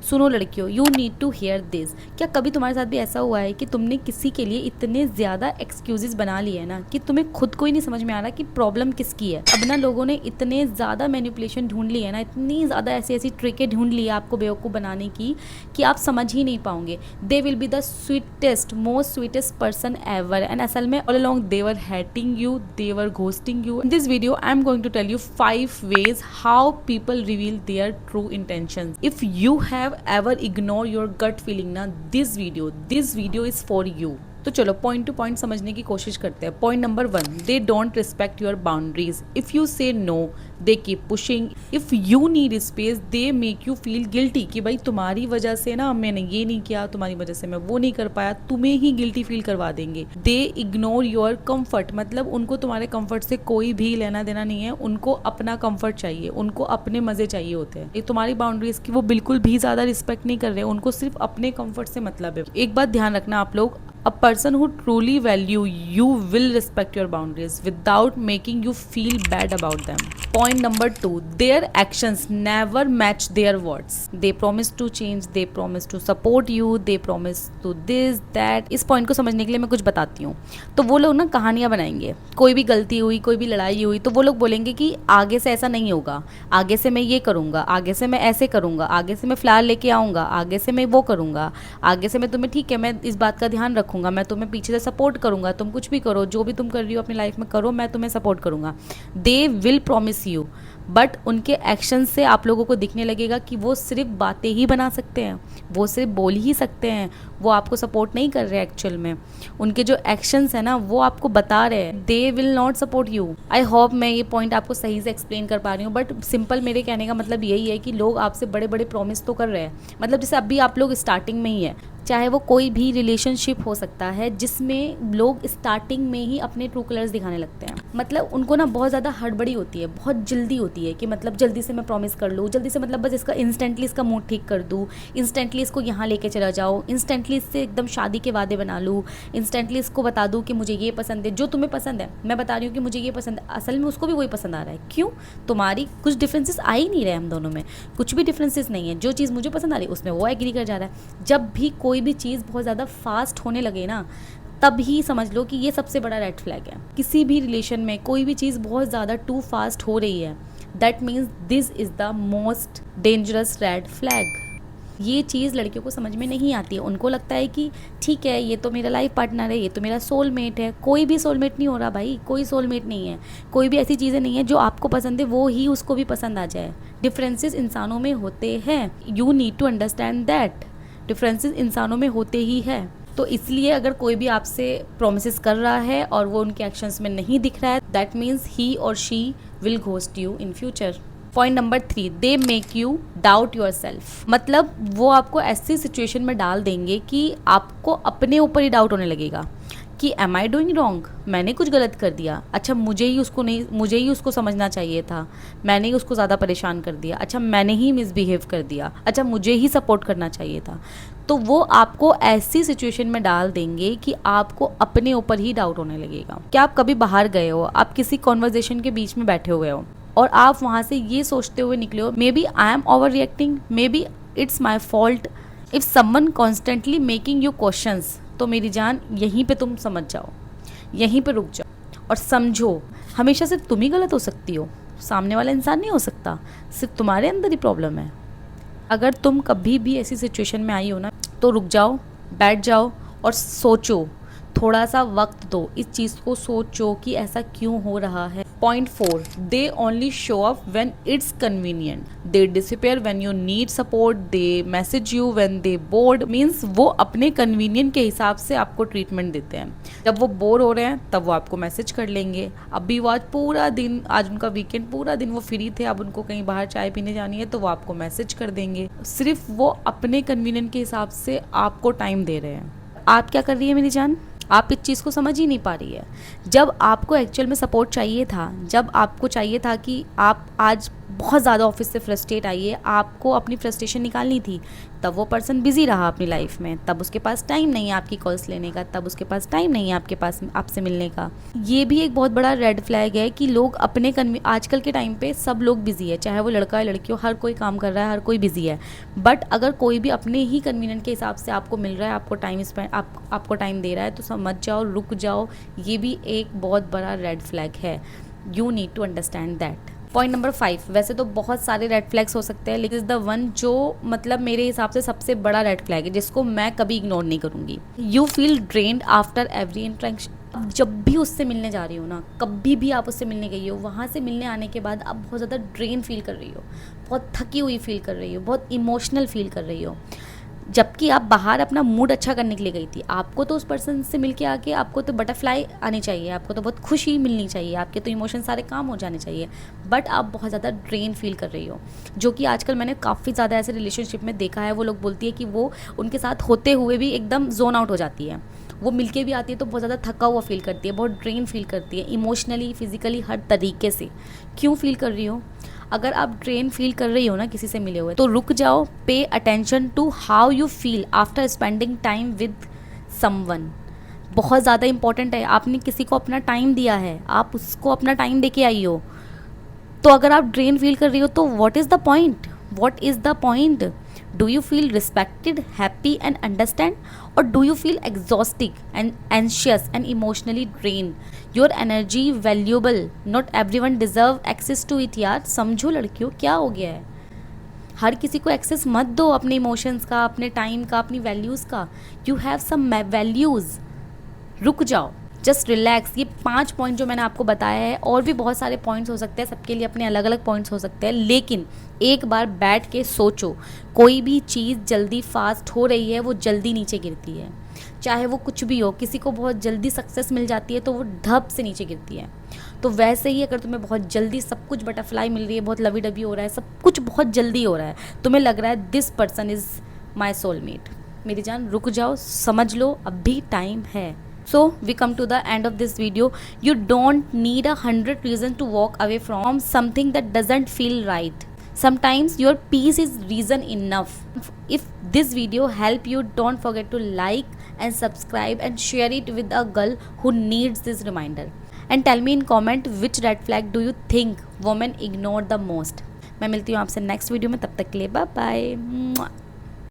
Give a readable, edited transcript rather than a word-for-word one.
सुनो लड़कियों, you need to hear this. क्या कभी तुम्हारे साथ भी ऐसा हुआ है कि तुमने किसी के लिए इतने ज़्यादा एक्सक्यूजेस बना लिए हैं ना कि तुम्हें खुद को ही नहीं समझ में आ रहा कि प्रॉब्लम किसकी है। अब ना लोगों ने इतने ज़्यादा मैनिपुलेशन ढूंढ ली है ना, इतनी ज़्यादा ऐसी ऐसी ट्रिकें ढूंढ ली है आपको बेवकूफ़ बनाने की कि आप समझ ही नहीं पाओगे। They will be the sweetest most sweetest person ever, and असल में all along they were hating you, they were ghosting you. In this video I am going to tell you 5 ways how people reveal their true intentions. If you have ever ignored your gut feeling ना, this video is for you. तो चलो point two point समझने की कोशिश करते हैं। Point number 1, they don't respect your boundaries. If you say no they keep pushing. If you need space they make you feel guilty कि भाई तुम्हारी वजह से ना मैंने ये नहीं किया, तुम्हारी वजह से मैं वो नहीं कर पाया, तुम्हें ही गिल्टी फील करवा देंगे। दे इग्नोर योर कम्फर्ट, मतलब उनको तुम्हारे कम्फर्ट से कोई भी लेना देना नहीं है, उनको अपना कम्फर्ट चाहिए, उनको अपने मजे चाहिए होते हैं। तुम्हारी बाउंड्रीज की वो बिल्कुल भी ज़्यादा रिस्पेक्ट नहीं कर रहे, उनको सिर्फ अपने कम्फर्ट से मतलब है। एक बात ध्यान रखना आप लोग, a person who truly value you will respect your boundaries without making you feel bad about them. Point number 2, their actions never match their words. They promise to change, they promise to support you, they promise to this that. इस point को समझने के लिए मैं कुछ बताती हूँ। तो वो लोग ना कहानियाँ बनाएंगे, कोई भी गलती हुई, कोई भी लड़ाई हुई तो वो लोग बोलेंगे कि आगे से ऐसा नहीं होगा, आगे से मैं ये करूँगा, आगे से मैं ऐसे करूँगा, आगे से मैं फ्लावर लेके आऊँगा, आगे से मैं वो करूँगा, आगे से मैं तुम्हें ठीक है मैं इस बात का ध्यान रखूँगा, मैं तुम्हें पीछे से सपोर्ट करूँगा, तुम कुछ भी करो, जो भी तुम कर रही हो अपनी लाइफ में करो, मैं तुम्हें सपोर्ट करूँगा। They will promise you, but उनके एक्शन से आप लोगों को दिखने लगेगा कि वो सिर्फ बातें ही बना सकते हैं, वो सिर्फ बोल ही सकते हैं, वो आपको सपोर्ट नहीं कर रहे एक्चुअल में। उनके जो एक्शंस है ना वो आपको बता रहे हैं they will not support you. I hope मैं ये पॉइंट आपको सही से एक्सप्लेन कर पा रही हूँ, बट सिंपल मेरे कहने का मतलब यही है कि लोग आपसे बड़े बड़े प्रॉमिस तो कर रहे हैं। मतलब जैसे अभी आप लोग स्टार्टिंग में ही है, चाहे वो कोई भी रिलेशनशिप हो सकता है जिसमें लोग स्टार्टिंग में ही अपने ट्रू कलर्स दिखाने लगते हैं। मतलब उनको ना बहुत ज़्यादा हड़बड़ी होती है, बहुत जल्दी होती है कि मतलब जल्दी से मैं प्रॉमिस कर लूँ, जल्दी से मतलब बस इसका इंस्टेंटली इसका मूड ठीक कर दूँ, इंस्टेंटली इसको यहाँ लेके चला जाओ, इंस्टेंटली इससे एकदम शादी के वादे बना लूँ, इंस्टेंटली इसको बता दूँ कि मुझे ये पसंद है, जो तुम्हें पसंद है मैं बता रही हूँ कि मुझे ये पसंद है, असल में उसको भी वही पसंद आ रहा है। क्यों? तुम्हारी कुछ डिफरेंसेस आ ही नहीं रहे, हम दोनों में कुछ भी डिफरेंसेस नहीं है, जो चीज़ मुझे पसंद आ रही है उसमें वो एग्री कर जा रहा है। जब भी कोई भी चीज़ बहुत ज़्यादा फास्ट होने लगे ना, तब ही समझ लो कि ये सबसे बड़ा रेड फ्लैग है। किसी भी रिलेशन में कोई भी चीज़ बहुत ज़्यादा टू फास्ट हो रही है, that means this is the most dangerous red flag. ये चीज़ लड़कियों को समझ में नहीं आती है, उनको लगता है कि ठीक है ये तो मेरा लाइफ पार्टनर है, ये तो मेरा सोलमेट है। कोई भी सोलमेट नहीं हो रहा भाई, कोई सोलमेट नहीं है, कोई भी ऐसी चीज़ें नहीं है जो आपको पसंद है वो ही उसको भी पसंद आ जाए। डिफरेंसेस इंसानों में होते हैं, you need to understand that. Differences इंसानों में होते ही है। तो इसलिए अगर कोई भी आपसे प्रोमिस कर रहा है और वो उनके एक्शंस में नहीं दिख रहा है, दैट मीन्स ही और she will ghost you in future. Point number 3, they make you doubt your self. मतलब वो आपको ऐसी सिचुएशन में डाल देंगे कि आपको अपने ऊपर ही डाउट होने लगेगा कि एम आई डूइंग रॉन्ग, मैंने कुछ गलत कर दिया, अच्छा मुझे ही उसको समझना चाहिए था, मैंने ही उसको ज़्यादा परेशान कर दिया, अच्छा मैंने ही मिसबिहेव कर दिया, अच्छा मुझे ही सपोर्ट करना चाहिए था। तो वो आपको ऐसी सिचुएशन में डाल देंगे कि आपको अपने ऊपर ही डाउट होने लगेगा। क्या आप कभी बाहर गए हो, आप किसी कॉन्वर्जेशन के बीच में बैठे हुए हो और आप वहाँ से ये सोचते हुए निकले हो maybe I am overreacting, maybe it's my fault. If someone constantly making you questions, तो मेरी जान यहीं पे तुम समझ जाओ, यहीं पे रुक जाओ और समझो हमेशा सिर्फ तुम ही गलत हो सकती हो, सामने वाला इंसान नहीं हो सकता, सिर्फ तुम्हारे अंदर ही प्रॉब्लम है। अगर तुम कभी भी ऐसी सिचुएशन में आई हो ना, तो रुक जाओ, बैठ जाओ और सोचो, थोड़ा सा वक्त दो, इस चीज़ को सोचो कि ऐसा क्यों हो रहा है। Point 4, they only show up when it's convenient, they disappear when you need support, they message you when they board. Means वो अपने कन्वीनियंट के हिसाब से आपको ट्रीटमेंट देते हैं। जब वो बोर हो रहे हैं तब वो आपको मैसेज कर लेंगे। अभी वो आज उनका वीकेंड पूरा दिन वो फ्री थे, अब उनको कहीं बाहर चाय पीने जानी है तो वो आपको मैसेज कर देंगे। सिर्फ वो अपने कन्वीनियंट के हिसाब से आपको टाइम दे रहे हैं। आप क्या कर रही है मेरी जान? आप इस चीज़ को समझ ही नहीं पा रही है। जब आपको एक्चुअल में सपोर्ट चाहिए था, जब आपको चाहिए था कि आप आज बहुत ज़्यादा ऑफिस से फ्रस्ट्रेट आई है, आपको अपनी फ्रस्ट्रेशन निकालनी थी, तब वो पर्सन बिजी रहा अपनी लाइफ में, तब उसके पास टाइम नहीं है आपकी कॉल्स लेने का, तब उसके पास टाइम नहीं है आपके पास आपसे मिलने का। ये भी एक बहुत बड़ा रेड फ्लैग है कि लोग अपने आजकल के टाइम पे सब लोग बिजी है, चाहे वो लड़का है लड़की हो, हर कोई काम कर रहा है, हर कोई बिजी है। बट अगर कोई भी अपने ही कन्वीनियंट के हिसाब से आपको मिल रहा है, आपको टाइम स्पेंड आपको टाइम दे रहा है, तो समझ जाओ, रुक जाओ, ये भी एक बहुत बड़ा रेड फ्लैग है। You need to understand that. Point number 5, वैसे तो बहुत सारे रेड फ्लैग्स हो सकते हैं, लेकिन इज द वन जो मतलब मेरे हिसाब से सबसे बड़ा रेड फ्लैग है, जिसको मैं कभी इग्नोर नहीं करूँगी। You feel drained after every interaction. जब भी उससे मिलने जा रही हो ना, कभी भी आप उससे मिलने गई हो, वहाँ से मिलने आने के बाद आप बहुत ज़्यादा ड्रेन फील कर रही हो, बहुत थकी हुई फील कर रही हो, बहुत इमोशनल फील कर रही हो, जबकि आप बाहर अपना मूड अच्छा करने के लिए गई थी। आपको तो उस पर्सन से मिलके आके आपको तो बटरफ्लाई आनी चाहिए, आपको तो बहुत खुशी मिलनी चाहिए, आपके तो इमोशन सारे काम हो जाने चाहिए, बट आप बहुत ज़्यादा ड्रेन फील कर रही हो। जो कि आजकल मैंने काफ़ी ज़्यादा ऐसे रिलेशनशिप में देखा है, वो लोग बोलती है कि वो उनके साथ होते हुए भी एकदम जोन आउट हो जाती है, वो मिलके भी आती है तो बहुत ज़्यादा थका हुआ फील करती है, बहुत ड्रेन फील करती है, इमोशनली, फिजिकली, हर तरीके से। क्यों फील कर रही हो? अगर आप ड्रेन फील कर रही हो ना किसी से मिले हुए, तो रुक जाओ, pay attention to how you feel after spending time with someone. बहुत ज़्यादा इंपॉर्टेंट है। आपने किसी को अपना टाइम दिया है, आप उसको अपना टाइम दे के आई हो, तो अगर आप ड्रेन फील कर रही हो तो what is the point? What is the point? Do you feel respected, happy and understand, और do you feel exhausted and anxious and emotionally drain? Your energy valuable, not everyone deserve access to it. यार समझो लड़कियों, क्या हो गया है? हर किसी को एक्सेस मत दो अपने इमोशंस का, अपने टाइम का, अपनी वैल्यूज़ का। You have some values. रुक जाओ, जस्ट रिलैक्स। ये 5 पॉइंट जो मैंने आपको बताया है, और भी बहुत सारे पॉइंट्स हो सकते हैं, सबके लिए अपने अलग अलग पॉइंट्स हो सकते हैं, लेकिन एक बार बैठ के सोचो, कोई भी चीज़ जल्दी फास्ट हो रही है वो जल्दी नीचे गिरती है, चाहे वो कुछ भी हो। किसी को बहुत जल्दी सक्सेस मिल जाती है तो वो धप से नीचे गिरती है। तो वैसे ही अगर तुम्हें बहुत जल्दी सब कुछ बटरफ्लाई मिल रही है, बहुत लवी डबी हो रहा है, सब कुछ बहुत जल्दी हो रहा है, तुम्हें लग रहा है this person is my soulmate, मेरी जान रुक जाओ, समझ लो, अभी टाइम है। So we come to the end of this video. You don't need 100 reasons to walk away from something that doesn't feel right. Sometimes your peace is reason enough. If this video help you, don't forget to like and subscribe and share it with a girl who needs this reminder. And tell me in comment which red flag do you think women ignore the most. मैं मिलती हूँ आपसे next video में, तब तक के लिए bye bye.